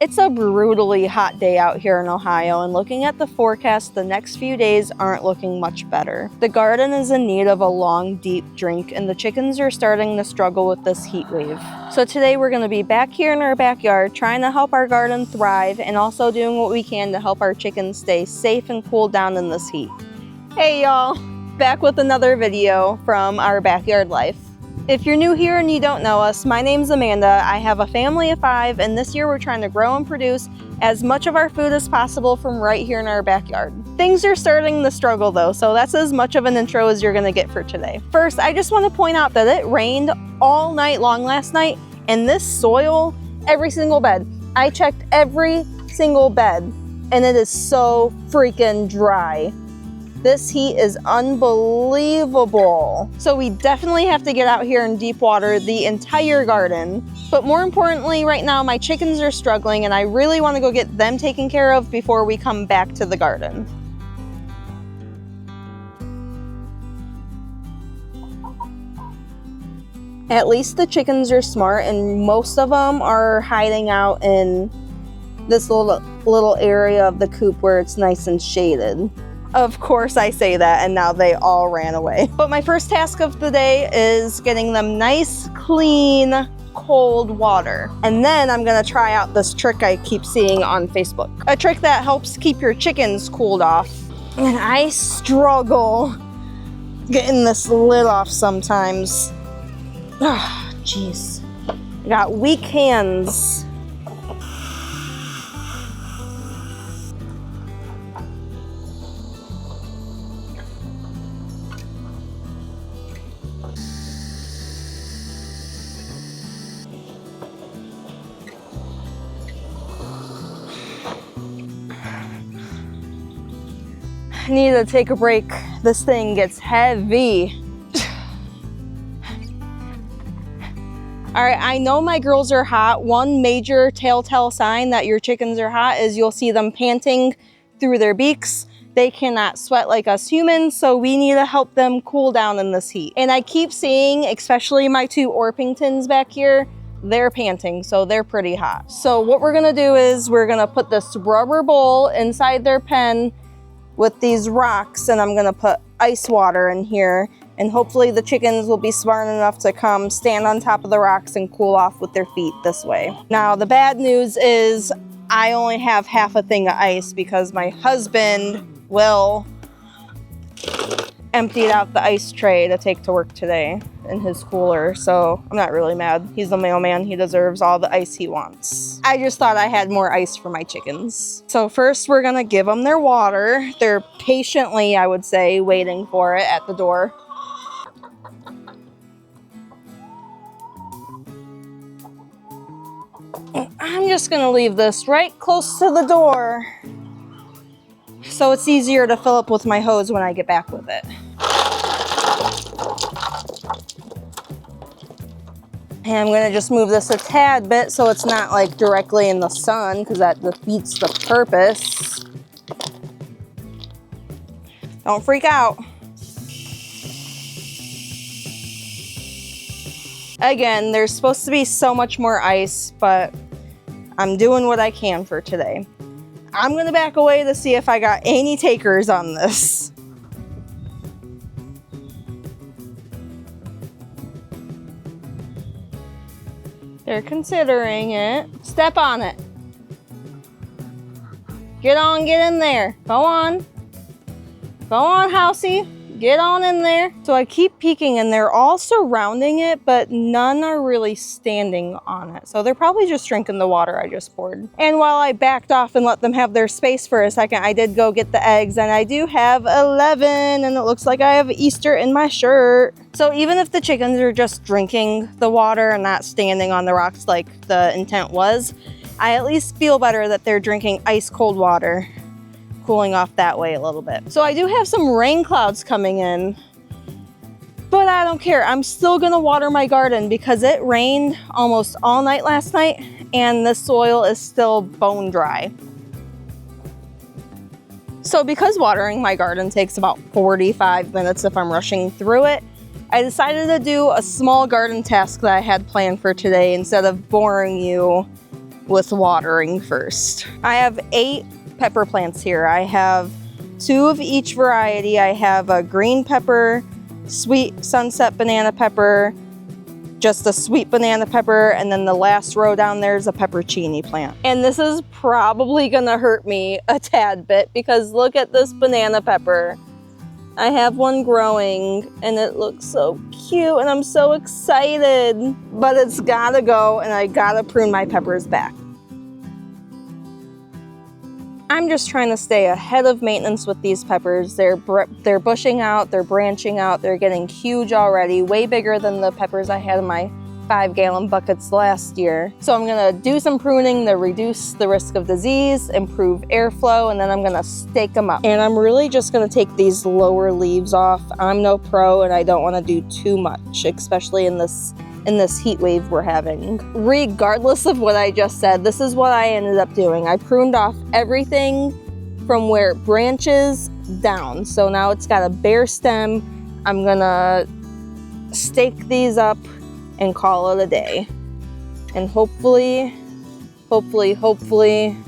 It's a brutally hot day out here in Ohio, and looking at the forecast, the next few days aren't looking much better. The garden is in need of a long, deep drink, and the chickens are starting to struggle with this heat wave. So today we're going to be back here in our backyard trying to help our garden thrive and also doing what we can to help our chickens stay safe and cool down in this heat. Hey y'all, back with another video from our backyard life. If you're new here and you don't know us, my name's Amanda. I have a family of 5, and this year we're trying to grow and produce as much of our food as possible from right here in our backyard. Things are starting to struggle though, so that's as much of an intro as you're gonna get for today. First, I just want to point out that it rained all night long last night, and this soil, every single bed, I checked every single bed, and it is so freaking dry. This heat is unbelievable. So we definitely have to get out here and deep water the entire garden. But more importantly, right now my chickens are struggling, and I really want to go get them taken care of before we come back to the garden. At least the chickens are smart, and most of them are hiding out in this little area of the coop where it's nice and shaded. Of course I say that, and now they all ran away. But my first task of the day is getting them nice, clean, cold water. And then I'm gonna try out this trick I keep seeing on Facebook. A trick that helps keep your chickens cooled off. And I struggle getting this lid off sometimes. Ah, jeez. I got weak hands. I need to take a break. This thing gets heavy. All right, I know my girls are hot. One major telltale sign that your chickens are hot is you'll see them panting through their beaks. They cannot sweat like us humans, so we need to help them cool down in this heat. And I keep seeing, especially my 2 Orpingtons back here, they're panting, so they're pretty hot. So what we're gonna do is we're gonna put this rubber bowl inside their pen with these rocks, and I'm gonna put ice water in here, and hopefully the chickens will be smart enough to come stand on top of the rocks and cool off with their feet this way. Now the bad news is I only have half a thing of ice because my husband, Will, emptied out the ice tray to take to work today in his cooler, so I'm not really mad. He's the mailman, he deserves all the ice he wants. I just thought I had more ice for my chickens. So first we're gonna give them their water. They're patiently, I would say, waiting for it at the door. I'm just gonna leave this right close to the door so it's easier to fill up with my hose when I get back with it. And I'm gonna just move this a tad bit so it's not like directly in the sun, because that defeats the purpose. Don't freak out. Again, there's supposed to be so much more ice, but I'm doing what I can for today. I'm gonna back away to see if I got any takers on this. They're considering it. Step on it. Get in there. Go on. Go on, Housey. Get on in there. So I keep peeking, and they're all surrounding it, but none are really standing on it. So they're probably just drinking the water I just poured. And while I backed off and let them have their space for a second, I did go get the eggs, and I do have 11, and it looks like I have Easter in my shirt. So even if the chickens are just drinking the water and not standing on the rocks like the intent was, I at least feel better that they're drinking ice cold water, cooling off that way a little bit. So I do have some rain clouds coming in, but I don't care. I'm still gonna water my garden because it rained almost all night last night, and the soil is still bone dry. So because watering my garden takes about 45 minutes if I'm rushing through it, I decided to do a small garden task that I had planned for today instead of boring you with watering first. I have 8 pepper plants here. I have 2 of each variety. I have a green pepper, sweet sunset banana pepper, just a sweet banana pepper, and then the last row down there is a peppercini plant. And this is probably gonna hurt me a tad bit because look at this banana pepper. I have one growing and it looks so cute and I'm so excited, but it's gotta go and I gotta prune my peppers back. I'm just trying to stay ahead of maintenance with these peppers. They're bushing out, they're branching out, they're getting huge already, way bigger than the peppers I had in my 5-gallon buckets last year. So I'm gonna do some pruning to reduce the risk of disease, improve airflow, and then I'm gonna stake them up. And I'm really just gonna take these lower leaves off. I'm no pro and I don't wanna do too much, especially in this heat wave we're having. Regardless of what I just said, this is what I ended up doing. I pruned off everything from where it branches down. So now it's got a bare stem. I'm gonna stake these up and call it a day. And hopefully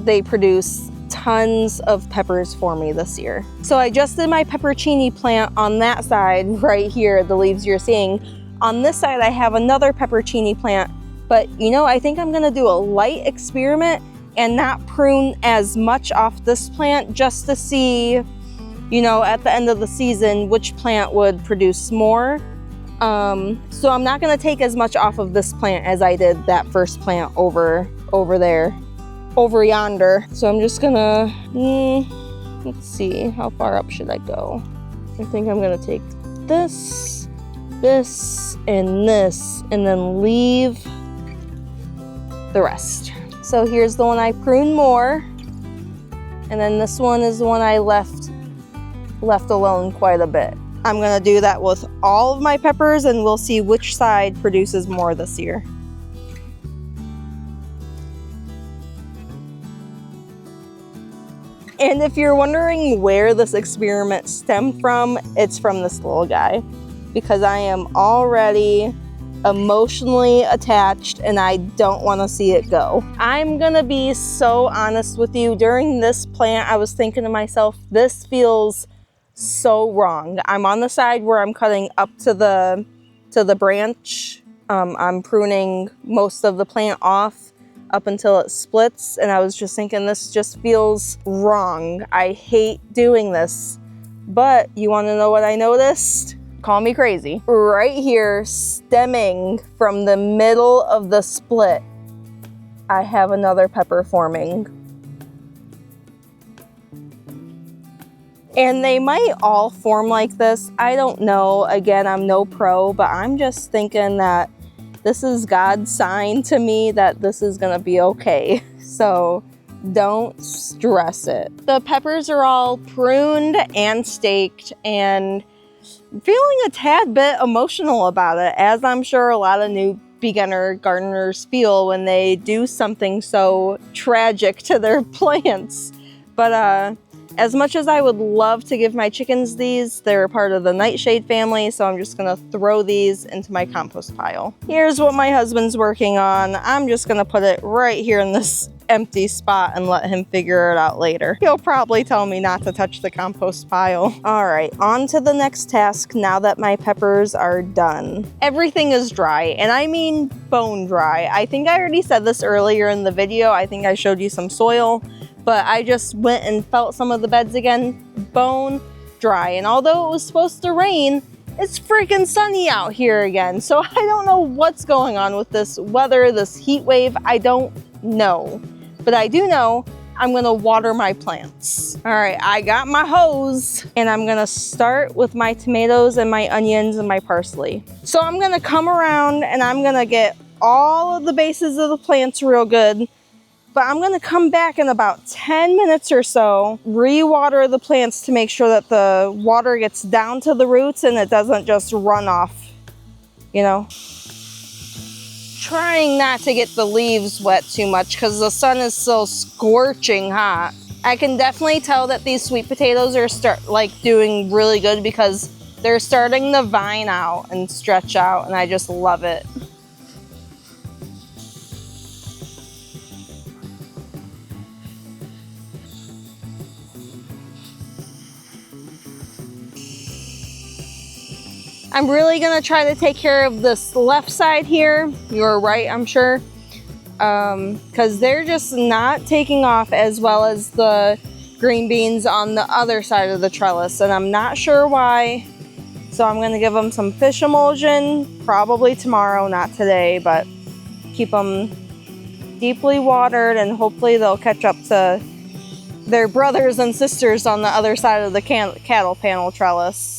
they produce tons of peppers for me this year. So I just did my peppercini plant on that side right here, the leaves you're seeing. On this side, I have another peppercini plant, but you know, I think I'm gonna do a light experiment and not prune as much off this plant just to see, you know, at the end of the season, which plant would produce more. So I'm not gonna take as much off of this plant as I did that first plant over yonder. So I'm just gonna, let's see, how far up should I go? I think I'm gonna take this, and this, and then leave the rest. So here's the one I pruned more, and then this one is the one I left alone quite a bit. I'm gonna do that with all of my peppers and we'll see which side produces more this year. And if you're wondering where this experiment stemmed from, it's from this little guy, because I am already emotionally attached and I don't want to see it go. I'm gonna be so honest with you. During this plant, I was thinking to myself, this feels so wrong. I'm on the side where I'm cutting up to the branch. I'm pruning most of the plant off up until it splits, and I was just thinking, this just feels wrong. I hate doing this. But you want to know what I noticed? Call me crazy. Right here, stemming from the middle of the split, I have another pepper forming. And they might all form like this. I don't know. Again, I'm no pro, but I'm just thinking that this is God's sign to me that this is gonna be okay. So don't stress it. The peppers are all pruned and staked, and I'm feeling a tad bit emotional about it, as I'm sure a lot of new beginner gardeners feel when they do something so tragic to their plants. But as much as I would love to give my chickens these, they're a part of the nightshade family, so I'm just gonna throw these into my compost pile. Here's what my husband's working on. I'm just gonna put it right here in this empty spot and let him figure it out later. He'll probably tell me not to touch the compost pile. All right, on to the next task now that my peppers are done. Everything is dry, and I mean bone dry. I think I already said this earlier in the video. I think I showed you some soil, but I just went and felt some of the beds again, bone dry. And although it was supposed to rain, it's freaking sunny out here again. So I don't know what's going on with this weather, this heat wave. I don't know. But I do know I'm gonna water my plants. All right, I got my hose and I'm gonna start with my tomatoes and my onions and my parsley. So I'm gonna come around and I'm gonna get all of the bases of the plants real good. But I'm gonna come back in about 10 minutes or so, re-water the plants to make sure that the water gets down to the roots and it doesn't just run off, you know? Trying not to get the leaves wet too much because the sun is so scorching hot. I can definitely tell that these sweet potatoes are doing really good because they're starting to vine out and stretch out, and I just love it. I'm really gonna try to take care of this left side here. You're right, I'm sure. Because they're just not taking off as well as the green beans on the other side of the trellis, and I'm not sure why. So I'm gonna give them some fish emulsion, probably tomorrow, not today, but keep them deeply watered and hopefully they'll catch up to their brothers and sisters on the other side of the cattle panel trellis.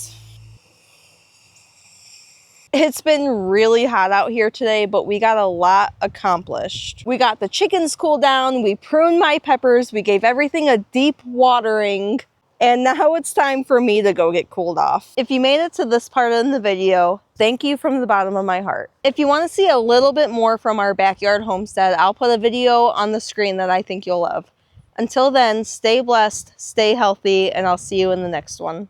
It's been really hot out here today, but we got a lot accomplished. We got the chickens cooled down, we pruned my peppers, we gave everything a deep watering, and now it's time for me to go get cooled off. If you made it to this part in the video, thank you from the bottom of my heart. If you want to see a little bit more from our backyard homestead, I'll put a video on the screen that I think you'll love. Until then, stay blessed, stay healthy, and I'll see you in the next one.